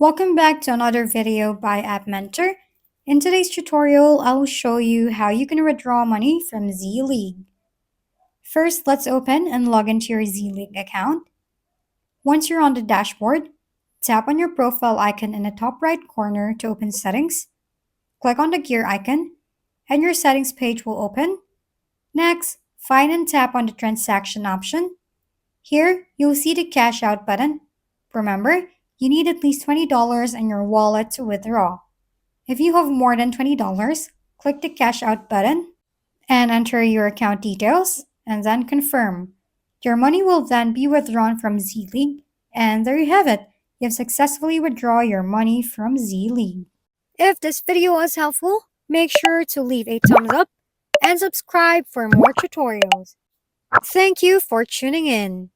Welcome back to another video by App Mentor. In today's tutorial, I will show you how you can withdraw money from Z League. First, let's open and log into your Z League account. Once you're on the dashboard, tap on your profile icon in the top right corner to open settings. Click on the gear icon, and your settings page will open. Next, find and tap on the transaction option. Here, you'll see the cash out button. Remember, you need at least $20 in your wallet to withdraw. If you have more than $20, click the cash out button and enter your account details and then confirm. Your money will then be withdrawn from Z League, and there you have it. You've successfully withdrawn your money from Z League. If this video was helpful, make sure to leave a thumbs up and subscribe for more tutorials. Thank you for tuning in.